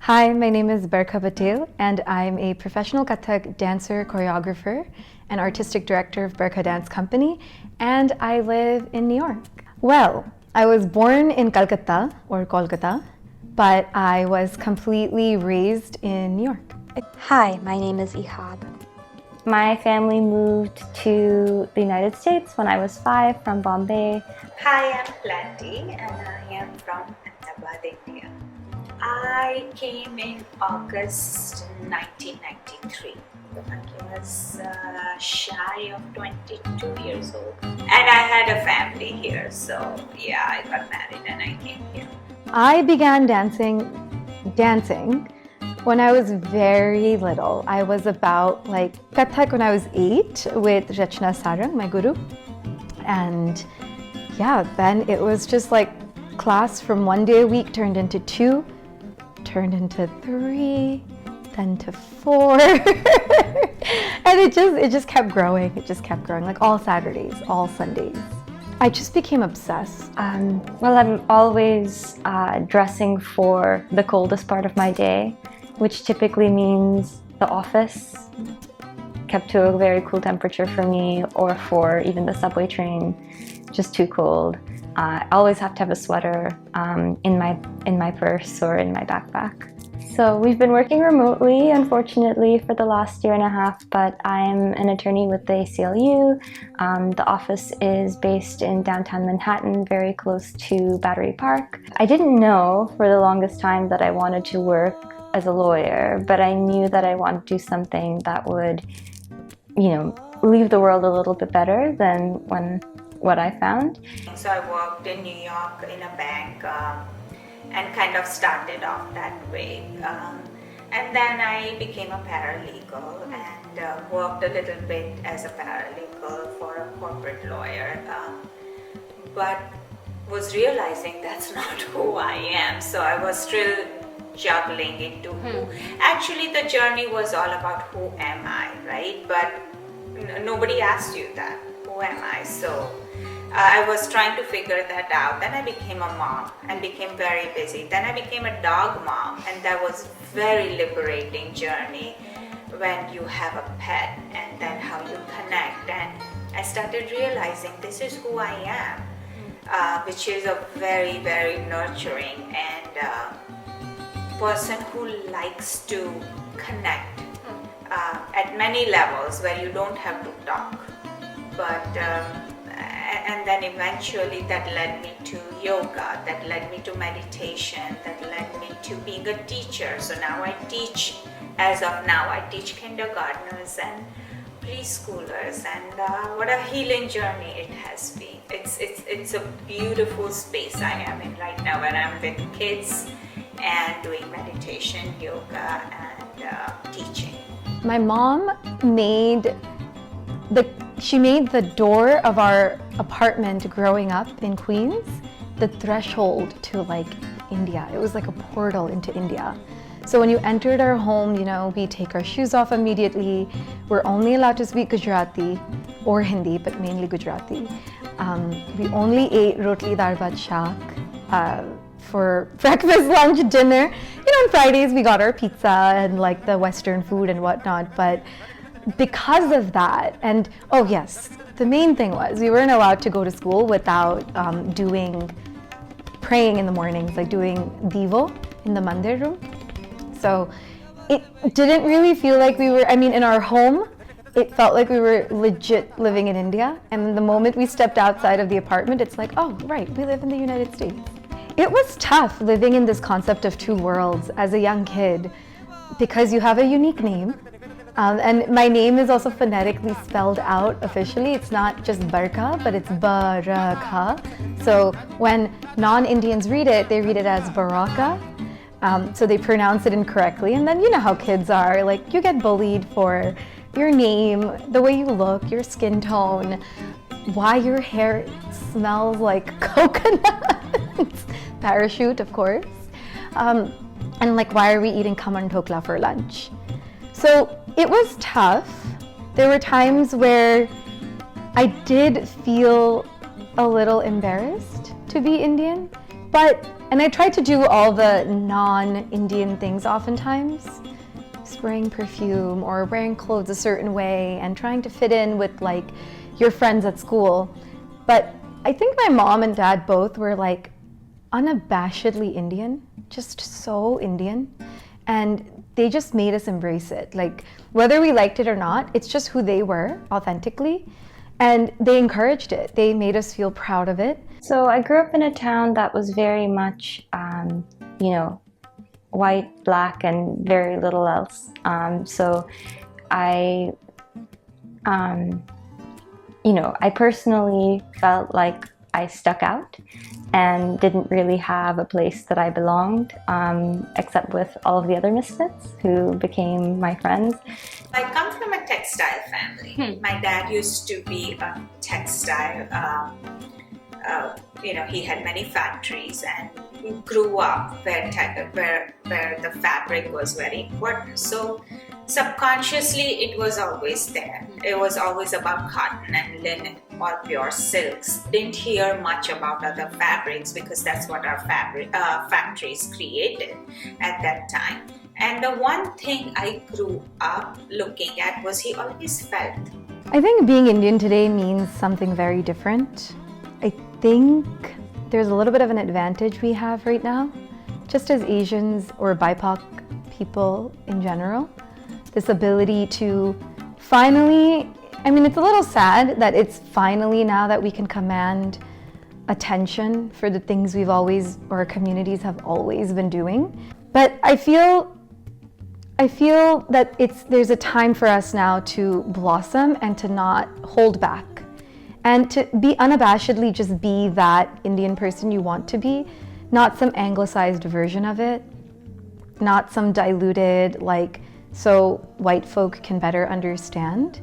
Hi, my name is Barkha and I'm a professional Kathak dancer, choreographer, and artistic director of Barkha Dance Company, and I live in New York. Well, I was born in Calcutta, or Kolkata, but I was completely raised in New York. Hi, my name is Ihaab. My family moved to the United States when I was 5 from Bombay. Hi, I'm Platty and I am from Ahmedabad, India. I came in August 1993. I was shy of 22 years old. And I had a family here, so yeah, I got married and I came here. I began dancing when I was very little. I was about Kathak when I was 8 with Rachna Sarang, my guru. And yeah, then it was just like class from 1 day a week turned into 2, turned into 3, then to 4. And it just kept growing. It just kept growing, like all Saturdays, all Sundays. I just became obsessed. Well, I'm always dressing for the coldest part of my day, which typically means the office, kept to a very cool temperature for me, or for even the subway train, just too cold. I always have to have a sweater in my purse or in my backpack. So we've been working remotely, unfortunately, for the last 1.5 years, but I'm an attorney with the ACLU. The office is based in downtown Manhattan, very close to Battery Park. I didn't know for the longest time that I wanted to work as a lawyer, but I knew that I wanted to do something that would, leave the world a little bit better than what I found. So I worked in New York in a bank and kind of started off that way. And then I became a paralegal and worked a little bit as a paralegal for a corporate lawyer, but was realizing that's not who I am. So I was still juggling into who. Actually, the journey was all about who am I, right? But nobody asked you that. Who am I? So I was trying to figure that out. Then I became a mom and became very busy. Then I became a dog mom, and that was very liberating journey when you have a pet and then how you connect. And I started realizing this is who I am, which is a very, very nurturing and person who likes to connect at many levels where you don't have to talk. But and then eventually that led me to yoga, that led me to meditation, that led me to being a teacher. So now I teach, as of now, I teach kindergartners and preschoolers, and what a healing journey it has been. It's a beautiful space I am in right now, where I'm with kids and doing meditation, yoga, and teaching. My mom made the door of our apartment growing up in Queens the threshold to India. It was like a portal into India. So when you entered our home, we take our shoes off immediately. We're only allowed to speak Gujarati or Hindi, but mainly Gujarati. We only ate rotli dal bhat shaak for breakfast, lunch, dinner. On Fridays we got our pizza and the Western food and whatnot, but because of that, and oh yes, the main thing was we weren't allowed to go to school without praying in the mornings, doing Devo in the mandir room. So it didn't really feel like we were, in our home, it felt like we were legit living in India. And the moment we stepped outside of the apartment, it's like, oh, right, we live in the United States. It was tough living in this concept of two worlds as a young kid, because you have a unique name. And my name is also phonetically spelled out officially. It's not just Barkha, but it's Barkha. So when non-Indians read it, they read it as Baraka. So they pronounce it incorrectly. And then you know how kids are, you get bullied for your name, the way you look, your skin tone, why your hair smells like coconut, parachute, of course. And why are we eating khaman dhokla for lunch? So it was tough. There were times where I did feel a little embarrassed to be Indian, but And I tried to do all the non-Indian things oftentimes, spraying perfume or wearing clothes a certain way and trying to fit in with like your friends at school. But I think my mom and dad both were like unabashedly Indian, just so Indian. And they just made us embrace it. Like whether we liked it or not, it's just who they were authentically. And they encouraged it. They made us feel proud of it. So I grew up in a town that was very much, white, black, and very little else. So I personally felt like I stuck out and didn't really have a place that I belonged, except with all of the other misfits who became my friends. I come from a textile family. My dad used to be a textile, he had many factories and grew up where the fabric was very important. So subconsciously it was always there. It was always about cotton and linen or pure silks. Didn't hear much about other fabrics because that's what our factories created at that time. And the one thing I grew up looking at was he always felt. I think being Indian today means something very different. I think there's a little bit of an advantage we have right now, just as Asians or BIPOC people in general. This ability to finally, it's a little sad that it's finally now that we can command attention for the things we've always, or our communities have always been doing. But I feel that there's a time for us now to blossom and to not hold back. And to be unabashedly just be that Indian person you want to be, not some anglicized version of it, not some diluted, so white folk can better understand.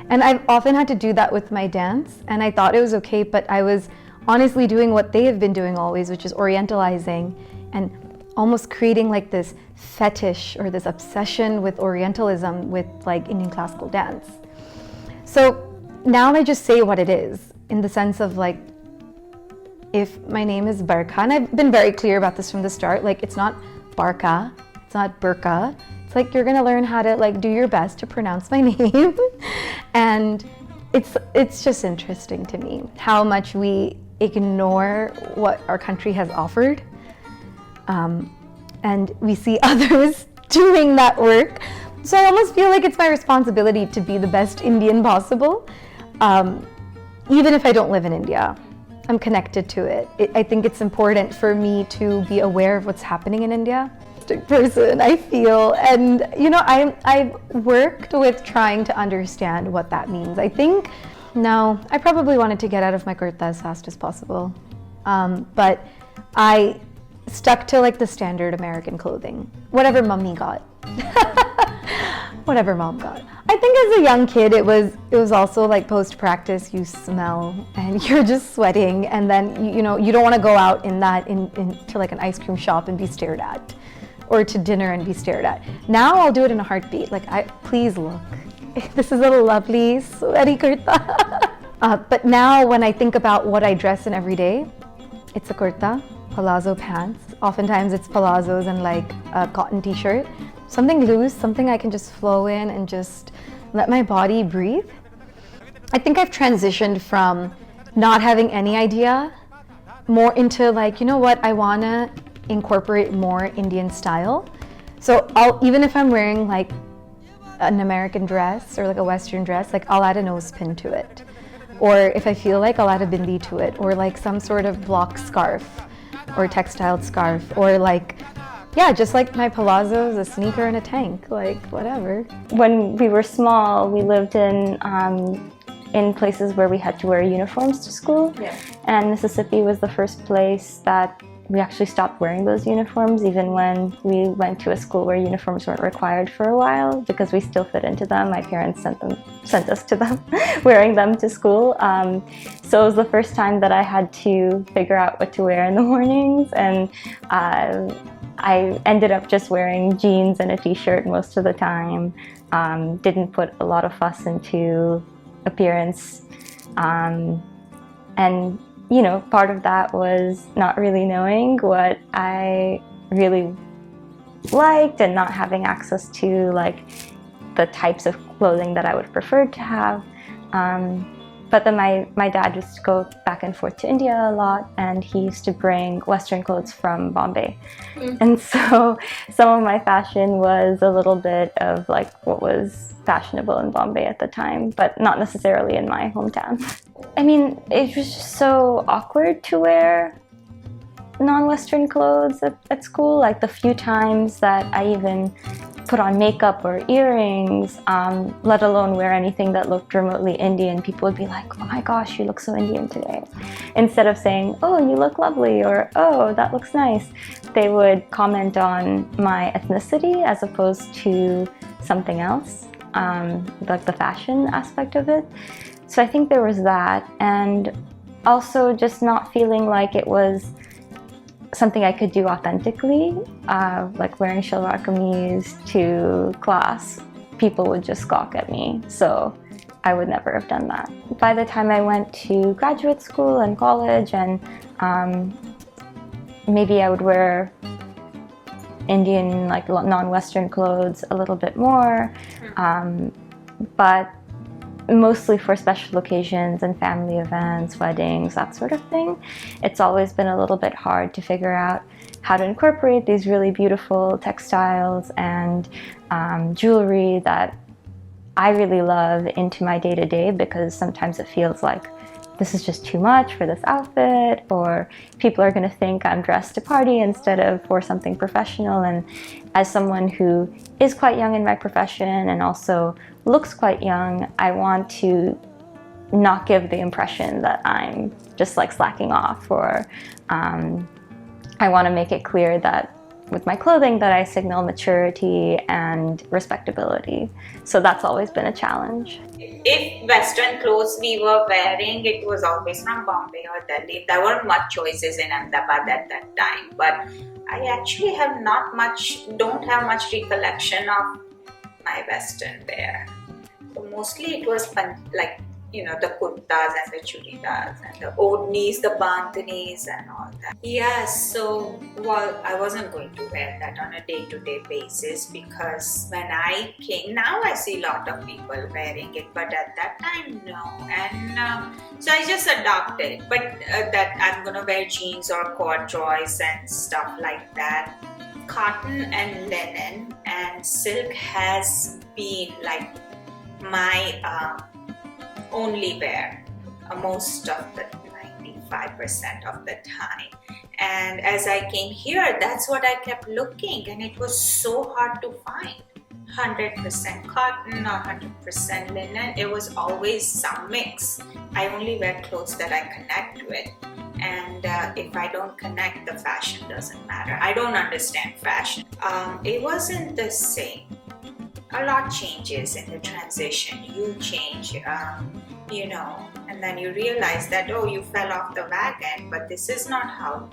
And I've often had to do that with my dance, and I thought it was okay, but I was honestly doing what they have been doing always, which is orientalizing and almost creating this fetish or this obsession with Orientalism with Indian classical dance. So now I just say what it is, in the sense of if my name is Barkha, and I've been very clear about this from the start, it's not Barkha, it's not Burqa, it's you're gonna learn how to do your best to pronounce my name. And it's just interesting to me how much we ignore what our country has offered. And we see others doing that work. So I almost feel like it's my responsibility to be the best Indian possible. Even if I don't live in India, I'm connected to it. I think it's important for me to be aware of what's happening in India. Person, I feel, and I've worked with trying to understand what that means. I think, no, I probably wanted to get out of my kurta as fast as possible. But I stuck to the standard American clothing, whatever mummy got. Whatever mom got. I think as a young kid, it was also post-practice, you smell and you're just sweating, and then you don't want to go out to an ice cream shop and be stared at, or to dinner and be stared at. Now I'll do it in a heartbeat. Please look, this is a lovely sweaty kurta. But now when I think about what I dress in every day, it's a kurta, palazzo pants. Oftentimes it's palazzos and a cotton t-shirt. Something loose, something I can just flow in and just let my body breathe. I think I've transitioned from not having any idea more into I wanna incorporate more Indian style. So even if I'm wearing an American dress or a Western dress, I'll add a nose pin to it. Or if I feel I'll add a bindi to it, or some sort of block scarf or textile scarf, or just my palazzos, a sneaker and a tank, whatever. When we were small, we lived in places where we had to wear uniforms to school. Yeah. And Mississippi was the first place that we actually stopped wearing those uniforms, even when we went to a school where uniforms weren't required for a while, because we still fit into them. My parents sent us to them, wearing them to school. So it was the first time that I had to figure out what to wear in the mornings, and I ended up just wearing jeans and a t-shirt most of the time. Didn't put a lot of fuss into appearance. And you know, part of that was not really knowing what I really liked and not having access to like the types of clothing that I would prefer to have. But then my dad used to go back and forth to India a lot, and he used to bring Western clothes from Bombay. And so some of my fashion was a little bit of like what was fashionable in Bombay at the time, but not necessarily in my hometown. I mean, it was just so awkward to wear non-Western clothes at school. Like the few times that I even put on makeup or earrings, let alone wear anything that looked remotely Indian, people would be like, oh my gosh, you look so Indian today. Instead of saying, oh, you look lovely, or oh, that looks nice, they would comment on my ethnicity as opposed to something else, like the fashion aspect of it. So I think there was that, and also just not feeling like it was something I could do authentically, like wearing shalwar kameez to class. People would just gawk at me, so I would never have done that. By the time I went to graduate school and college, and maybe I would wear Indian, like non-Western clothes a little bit more, but mostly for special occasions and family events, weddings, that sort of thing. It's always been a little bit hard to figure out how to incorporate these really beautiful textiles and jewelry that I really love into my day-to-day, because sometimes it feels like this is just too much for this outfit, or people are going to think I'm dressed to party instead of for something professional. And as someone who is quite young in my profession and also looks quite young, I want to not give the impression that I'm just like slacking off, or I want to make it clear that with my clothing that I signal maturity and respectability. So that's always been a challenge. If Western clothes we were wearing, it was always from Bombay or Delhi. There weren't much choices in Ahmedabad at that time, but I actually don't have much recollection of my Western wear. So mostly it was like, you know, the kurtas and the churidars and the odhnis, the bandhanis and all that. Yeah, so, well, I wasn't going to wear that on a day-to-day basis, because when I came, now I see a lot of people wearing it, but at that time, no. And so I just adopted, but that I'm going to wear jeans or corduroys and stuff like that. Cotton and linen and silk has been like my only wear most of the 95% of the time. And as I came here, that's what I kept looking, and it was so hard to find 100% cotton or 100% linen. It was always some mix. I only wear clothes that I connect with, and if I don't connect, the fashion doesn't matter. I don't understand fashion. It wasn't the same. A lot changes in the transition. You change, you know, and then you realize that, oh, you fell off the wagon, but this is not how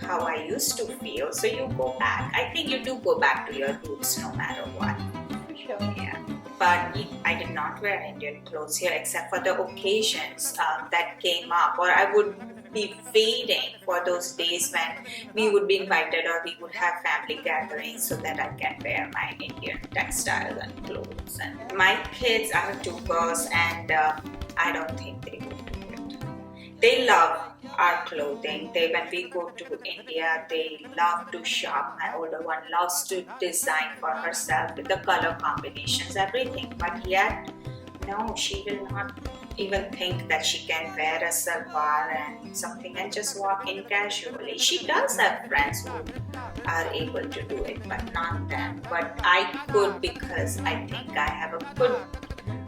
I used to feel. So you go back. I think you do go back to your roots no matter what. For sure. Yeah. But I did not wear Indian clothes here except for the occasions that came up, or I would be waiting for those days when we would be invited or we would have family gatherings so that I can wear my Indian textiles and clothes. And my kids, I have 2 girls, and I don't think they would do it. They love our clothing. When we go to India, they love to shop. My older one loves to design for herself with the color combinations, everything. But yet, no, she will not even think that she can wear a salwar and something and just walk in casually. She does have friends who are able to do it, but not them. But I could, because I think I have a good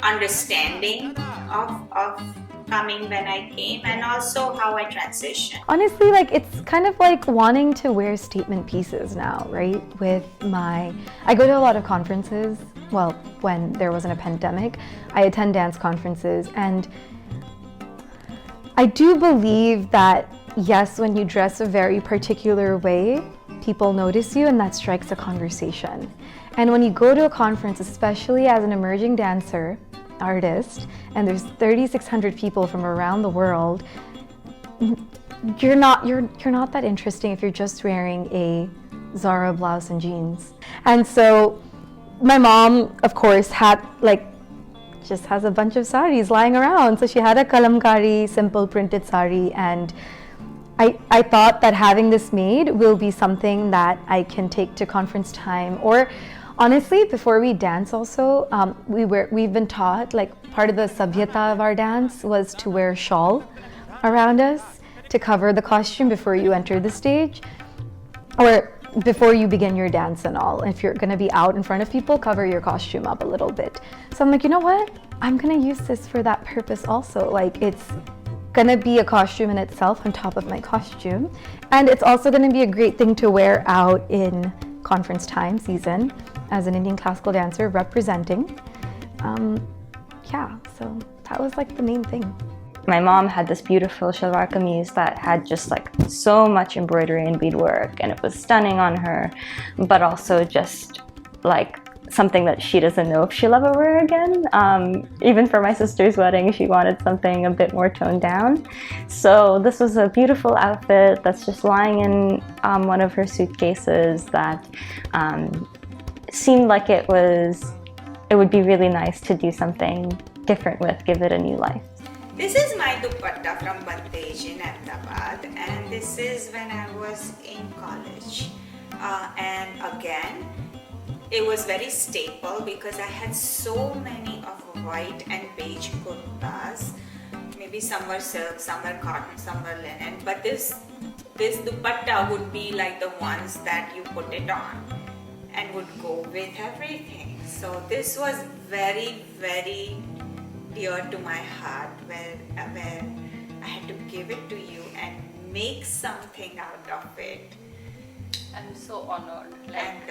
understanding of coming when I came, and also how I transitioned. Honestly, like, it's kind of like wanting to wear statement pieces now, right? I go to a lot of conferences. Well, when there wasn't a pandemic, I attend dance conferences, and I do believe that, yes, when you dress a very particular way, people notice you, and that strikes a conversation. And when you go to a conference, especially as an emerging dancer, artist, and there's 3,600 people from around the world, you're not that interesting if you're just wearing a Zara blouse and jeans. And so my mom, of course, had just has a bunch of saris lying around. So she had a kalamkari, simple printed sari, and I thought that having this made will be something that I can take to conference time. Or honestly, before we dance also, we've been taught, like, part of the sabhyata of our dance was to wear a shawl around us to cover the costume before you enter the stage, or before you begin your dance and all. If you're gonna be out in front of people, cover your costume up a little bit. So I'm like, you know what? I'm gonna use this for that purpose also. Like, it's gonna be a costume in itself on top of my costume. And it's also gonna be a great thing to wear out in conference time season as an Indian classical dancer representing. Yeah, so that was like the main thing. My mom had this beautiful shalwar kameez that had just like so much embroidery and beadwork, and it was stunning on her, but also just like something that she doesn't know if she'll ever wear again. Even for my sister's wedding, she wanted something a bit more toned down. So this was a beautiful outfit that's just lying in one of her suitcases that seemed like it would be really nice to do something different with, give it a new life. This is my dupatta from Bandej in Ahmedabad, and this is when I was in college. And again, it was very staple because I had so many of white and beige kurtas. Maybe some were silk, some were cotton, some were linen. But this dupatta would be like the ones that you put it on and would go with everything. So this was very, very dear to my heart, where I had to give it to you and make something out of it. I'm so honored. And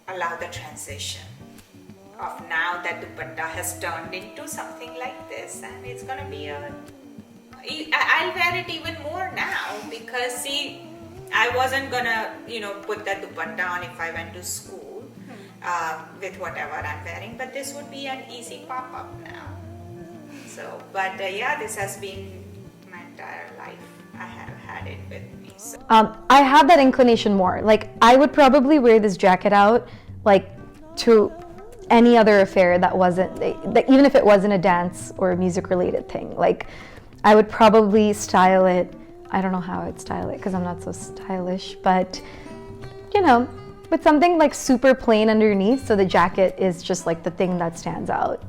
allow the transition of now that dupatta has turned into something like this, and it's gonna be I'll wear it even more now, because see, I wasn't gonna put that dupatta on if I went to school with whatever I'm wearing, but this would be an easy pop-up now. So, but yeah, this has been my entire life. I have had it with me. So. I have that inclination more. Like, I would probably wear this jacket out, like, to any other affair that wasn't, even if it wasn't a dance or a music-related thing. Like, I would probably style it. I don't know how I'd style it because I'm not so stylish, but with something like super plain underneath, so the jacket is just like the thing that stands out.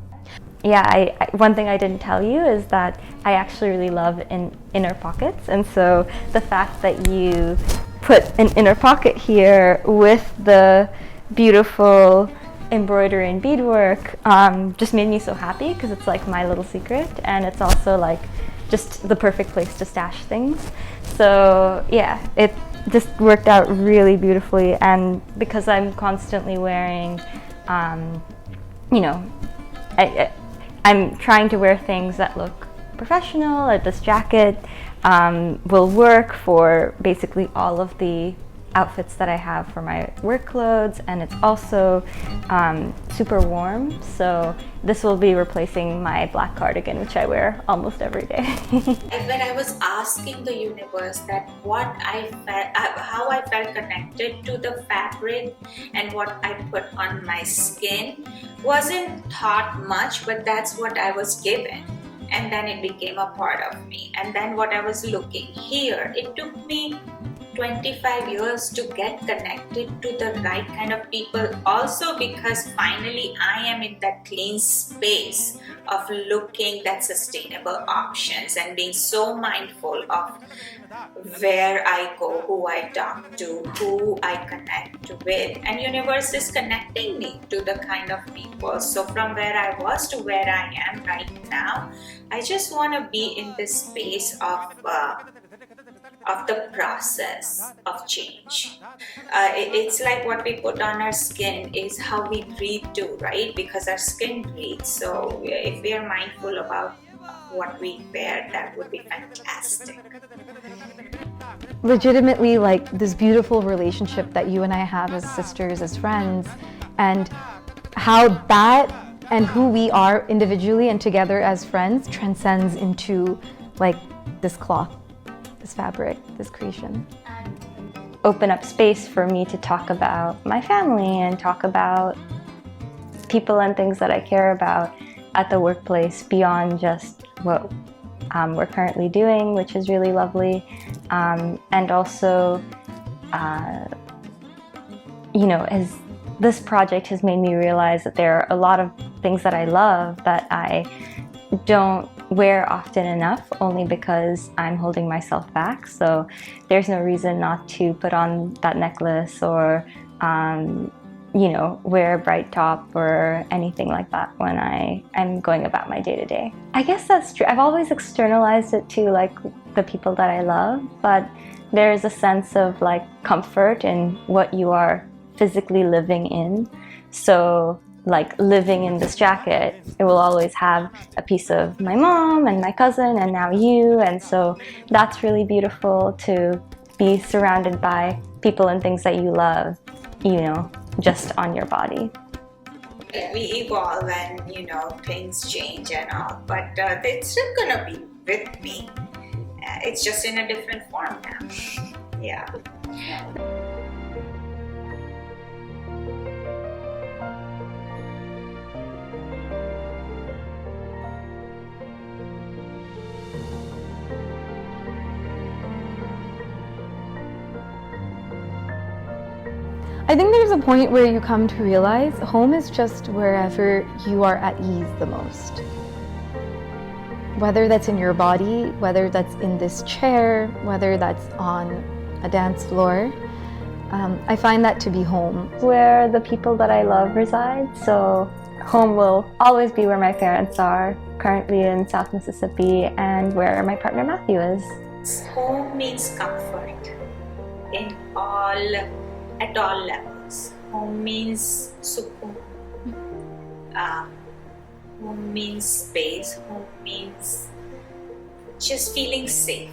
Yeah, one thing I didn't tell you is that I actually really love inner pockets, and so the fact that you put an inner pocket here with the beautiful embroidery and beadwork just made me so happy, because it's like my little secret, and it's also like just the perfect place to stash things. So yeah, it just worked out really beautifully, and because I'm constantly wearing, I'm trying to wear things that look professional. This jacket will work for basically all of the outfits that I have for my work clothes, and it's also super warm, so this will be replacing my black cardigan, which I wear almost every day. And when I was asking the universe that how I felt connected to the fabric and what I put on my skin, wasn't taught much, but that's what I was given. And then it became a part of me. And then what I was looking here, it took me 25 years to get connected to the right kind of people, also because finally I am in that clean space of looking at sustainable options and being so mindful of where I go, who I talk to, who I connect with, and universe is connecting me to the kind of people. So from where I was to where I am right now, I just want to be in this space of the process of change. It's like what we put on our skin is how we breathe too, right? Because our skin breathes. So if we are mindful about what we wear, that would be fantastic. Legitimately, like, this beautiful relationship that you and I have as sisters, as friends, and how that and who we are individually and together as friends transcends into like this cloth, this fabric, this creation. Open up space for me to talk about my family and talk about people and things that I care about at the workplace beyond just what we're currently doing, which is really lovely. And also, as this project has made me realize that there are a lot of things that I love that I don't wear often enough, only because I'm holding myself back. So there's no reason not to put on that necklace or wear a bright top or anything like that when I'm going about my day-to-day. I guess that's true. I've always externalized it to like the people that I love, but there's a sense of like comfort in what you are physically living in. So like living in this jacket, it will always have a piece of my mom and my cousin and now you, and so that's really beautiful to be surrounded by people and things that you love, just on your body. We evolve and things change and all, but it's still gonna be with me. It's just in a different form now. Yeah. I think there's a point where you come to realize home is just wherever you are at ease the most. Whether that's in your body, whether that's in this chair, whether that's on a dance floor, I find that to be home. Where the people that I love reside, so home will always be where my parents are, currently in South Mississippi, and where my partner Matthew is. Home means comfort at all levels. Home means sukoon. Home means space. Home means just feeling safe.